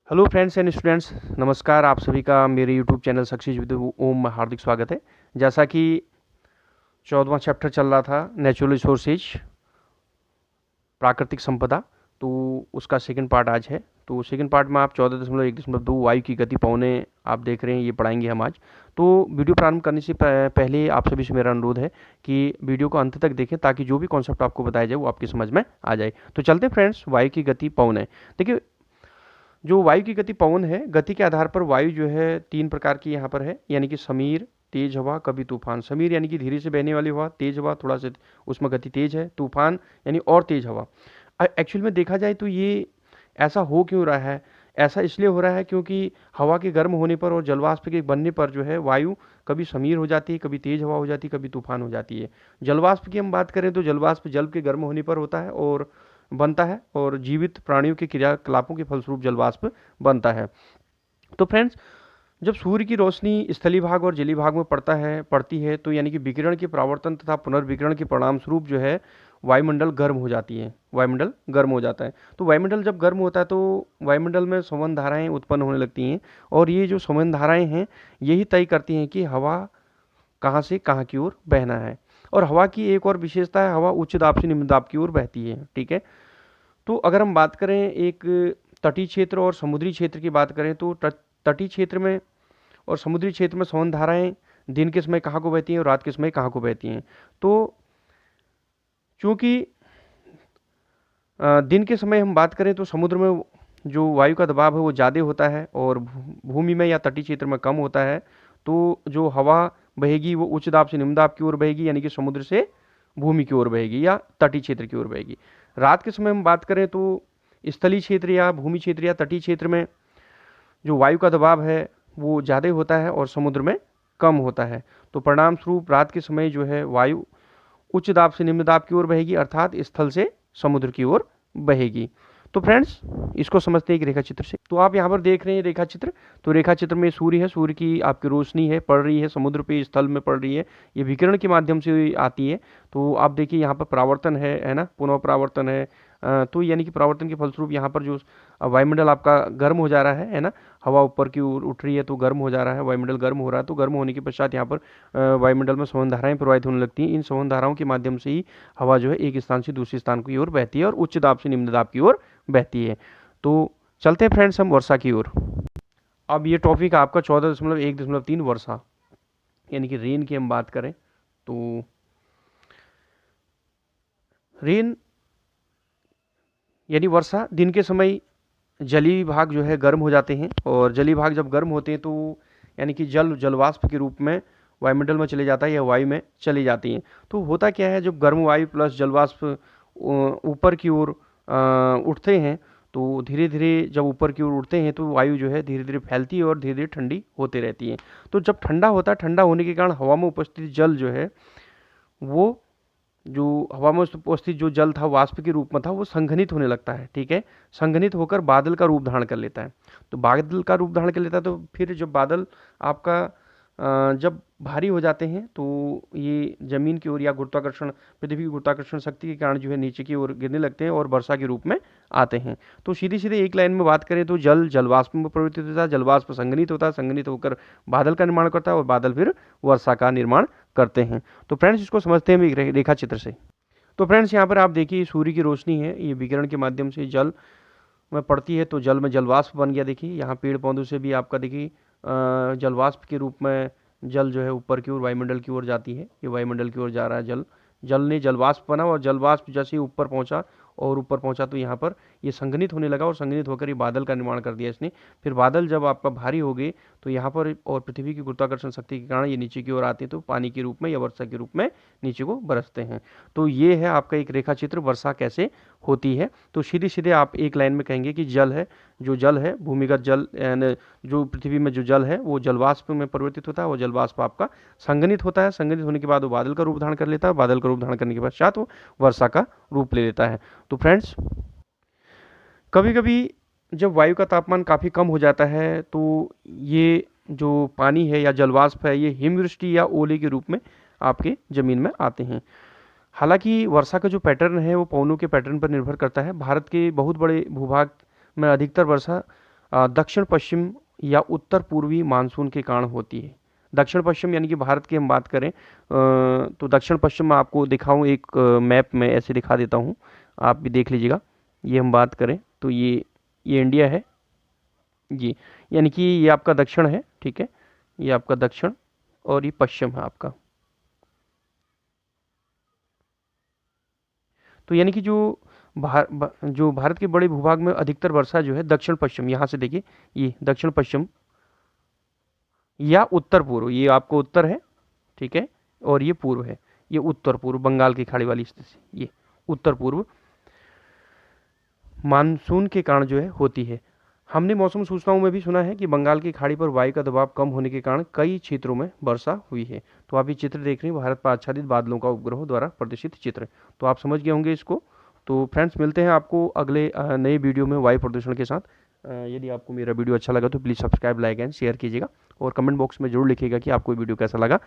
Hello friends and students, नमस्कार। आप सभी का मेरे यूट्यूब चैनल सक्सेस विद ओम में हार्दिक स्वागत है। जैसा कि 14वां चैप्टर चल रहा था, नेचुरल रिसोर्सेज, प्राकृतिक संपदा, तो उसका सेकंड पार्ट आज है। तो सेकंड पार्ट में आप 14.1.2 वायु की गति पौने आप देख रहे हैं, ये पढ़ाएंगे हम आज। तो वीडियो प्रारंभ करने से पहले आप सभी से मेरा अनुरोध है कि वीडियो को अंत तक देखें, ताकि जो भी कॉन्सेप्ट आपको बताया जाए वो आपकी समझ में आ जाए। तो चलते फ्रेंड्स, वायु की गति पौने। देखिए, जो वायु की गति पवन है, गति के आधार पर वायु जो है तीन प्रकार की यहाँ पर है, यानी कि समीर, तेज हवा, कभी तूफान। समीर यानी कि धीरे से बहने वाली हवा, तेज हवा थोड़ा सा उसमें गति तेज है, तूफान यानी और तेज हवा। एक्चुअल में देखा जाए तो ये ऐसा हो क्यों रहा है? ऐसा इसलिए हो रहा है क्योंकि हवा के गर्म होने पर और जलवाष्प के बनने पर जो है वायु कभी समीर हो जाती है, कभी तेज हवा हो जाती है, कभी तूफान हो जाती है। जलवाष्प की हम बात करें तो जलवाष्प जल के गर्म होने पर होता है और बनता है, और जीवित प्राणियों के क्रियाकलापों के फलस्वरूप जलवाष्प बनता है। तो फ्रेंड्स, जब सूर्य की रोशनी स्थलीय भाग और जलीय भाग में पड़ती है तो यानी कि विकिरण के परावर्तन तथा पुनर्विकिरण के परिणाम स्वरूप जो है वायुमंडल गर्म हो जाती है, वायुमंडल गर्म हो जाता है। तो वायुमंडल जब गर्म होता है तो वायुमंडल में संवहन धाराएं उत्पन्न होने लगती हैं, और ये जो संवहन धाराएं हैं यही तय करती हैं कि हवा कहाँ से कहाँ की ओर बहना है। और हवा की एक और विशेषता है, हवा उच्च दाब से निम्न दाब की ओर बहती है। ठीक है। तो अगर हम बात करें एक तटीय क्षेत्र और समुद्री क्षेत्र की बात करें तो तटीय क्षेत्र में और समुद्री क्षेत्र में संवहन धाराएं दिन के समय कहाँ को बहती हैं और रात के समय कहाँ को बहती हैं। तो चूंकि दिन के समय हम बात करें तो समुद्र में जो वायु का दबाव है वो ज़्यादा होता है और भूमि में या तटीय क्षेत्र में कम होता है। तो जो हवा बहेगी वो उच्च दाब से निम्न दाब की ओर बहेगी, यानी कि समुद्र से भूमि की ओर बहेगी या तटीय क्षेत्र की ओर बहेगी। रात के समय हम बात करें तो स्थलीय क्षेत्र या भूमि क्षेत्र या तटीय क्षेत्र में जो वायु का दबाव है वो ज़्यादा होता है और समुद्र में कम होता है। तो परिणाम स्वरूप रात के समय जो है वायु उच्च दाब से निम्न दाब की ओर बहेगी, अर्थात स्थल से समुद्र की ओर बहेगी। तो फ्रेंड्स, इसको समझते हैं एक रेखा चित्र से। तो आप यहाँ पर देख रहे हैं रेखा चित्र। तो रेखा चित्र में सूर्य है, सूर्य की आपकी रोशनी है, पड़ रही है समुद्र पे, स्थल में पड़ रही है, ये विकिरण के माध्यम से आती है। तो आप देखिए यहाँ पर परावर्तन है ना, पुनः परावर्तन है। तो यानी कि परावर्तन के फलस्वरूप यहाँ पर जो वायुमंडल आपका गर्म हो जा रहा है ना, हवा ऊपर की ओर उठ रही है तो गर्म हो जा रहा है, वायुमंडल गर्म हो रहा है। तो गर्म होने के पश्चात यहाँ पर वायुमंडल में संवहन धाराएं प्रवाहित होने लगती हैं। इन संवहन धाराओं के माध्यम से ही हवा जो है एक स्थान से दूसरे स्थान की ओर बहती है और उच्च दाब से निम्न दाब की ओर बहती है। तो चलते हैं फ्रेंड्स हम वर्षा की ओर। अब ये टॉपिक आपका 14.1.3 वर्षा, यानी कि रेन की हम बात करें तो रेन यानी वर्षा, दिन के समय जलीय भाग जो है गर्म हो जाते हैं, और जलीय भाग जब गर्म होते हैं तो यानी कि जलवाष्प के रूप में वायुमंडल में चले जाता है या वायु में चली जाती हैं। तो होता क्या है, जब गर्म वायु प्लस जलवाष्प ऊपर की ओर उठते हैं तो धीरे धीरे जब ऊपर की ओर उठते हैं तो वायु जो है धीरे धीरे फैलती है और धीरे धीरे ठंडी होती रहती है। तो जब ठंडा होता है, ठंडा होने के कारण हवा में उपस्थित जल जो है वो, जो हवा में उपस्थित जो जल था वाष्प के रूप में था, वो संघनित होने लगता है। ठीक है। संघनित होकर बादल का रूप धारण कर लेता है। तो बादल का रूप धारण कर लेता है तो फिर जब बादल आपका जब भारी हो जाते हैं तो ये जमीन की ओर या गुरुत्वाकर्षण, पृथ्वी की गुरुत्वाकर्षण शक्ति के कारण जो है नीचे की ओर गिरने लगते हैं और वर्षा के रूप में आते हैं। तो सीधे सीधे एक लाइन में बात करें तो जल जलवाष्प में परिवर्तित होता है, जलवाष्प संघनित होता है, संघनित होकर बादल का निर्माण करता है और बादल फिर वर्षा का निर्माण करते हैं। तो फ्रेंड्स, इसको समझते हैं एक रेखा चित्र से। तो फ्रेंड्स, यहाँ पर आप देखिए सूर्य की रोशनी है, ये विकिरण के माध्यम से जल में पड़ती है तो जल में जलवाष्प बन गया। देखिए यहाँ पेड़ पौधों से भी आपका देखिए जलवाष्प के रूप में जल जो है ऊपर की ओर वायुमंडल की ओर जाती है। ये वायुमंडल की ओर जा रहा है जल, जल ने जलवाष्प बना और जलवाष्प जैसे ही ऊपर पहुंचा और ऊपर पहुंचा तो यहाँ पर ये संघनित होने लगा और संघनित होकर ये बादल का निर्माण कर दिया इसने। फिर बादल जब आपका भारी हो गए तो यहाँ पर और पृथ्वी की गुरुत्वाकर्षण शक्ति के कारण ये नीचे की ओर आते हैं तो पानी के रूप में या वर्षा के रूप में नीचे को बरसते हैं। तो ये है आपका एक रेखा चित्र, वर्षा कैसे होती है। तो सीधे सीधे आप एक लाइन में कहेंगे कि जल है, जो जल है भूमिगत जल, जो पृथ्वी में जो जल है वो जलवाष्प में परिवर्तित होता है और जलवाष्प आपका संघनित होता है। संघनित होने के बाद वो बादल का रूप धारण कर लेता है, बादल का रूप धारण करने के पश्चात वो वर्षा का रूप ले लेता है। तो फ्रेंड्स, कभी कभी जब वायु का तापमान काफ़ी कम हो जाता है तो ये जो पानी है या जलवाष्प है ये हिमवृष्टि या ओले के रूप में आपके ज़मीन में आते हैं। हालांकि वर्षा का जो पैटर्न है वो पवनों के पैटर्न पर निर्भर करता है। भारत के बहुत बड़े भूभाग में अधिकतर वर्षा दक्षिण पश्चिम या उत्तर पूर्वी मानसून के कारण होती है। दक्षिण पश्चिम यानी कि भारत की हम बात करें तो दक्षिण पश्चिम मैं आपको दिखाऊं, एक मैप में ऐसे दिखा देता हूं, आप भी देख लीजिएगा। ये हम बात करें तो ये इंडिया है जी, यानी कि ये आपका दक्षिण है, ठीक है, ये आपका दक्षिण और ये पश्चिम है आपका। तो यानी कि जो भारत के बड़े भूभाग में अधिकतर वर्षा जो है दक्षिण पश्चिम, यहाँ से देखिए ये दक्षिण पश्चिम या उत्तर पूर्व, ये आपको उत्तर है, ठीक है, और ये पूर्व है, ये उत्तर पूर्व बंगाल की खाड़ी वाली स्थिति, ये उत्तर पूर्व मानसून के कारण जो है होती है। हमने मौसम सूचनाओं में भी सुना है कि बंगाल की खाड़ी पर वायु का दबाव कम होने के कारण कई क्षेत्रों में वर्षा हुई है। तो आप ये चित्र देख रहे हैं, भारत पर आच्छादित बादलों का उपग्रह द्वारा प्रदर्शित चित्र। तो आप समझ गए होंगे इसको। तो फ्रेंड्स, मिलते हैं आपको अगले नए वीडियो में वायु प्रदूषण के साथ। यदि आपको मेरा वीडियो अच्छा लगा तो please subscribe, like and share कीजिएगा और कमेंट बॉक्स में जरूर लिखिएगा कि आपको वीडियो कैसा लगा।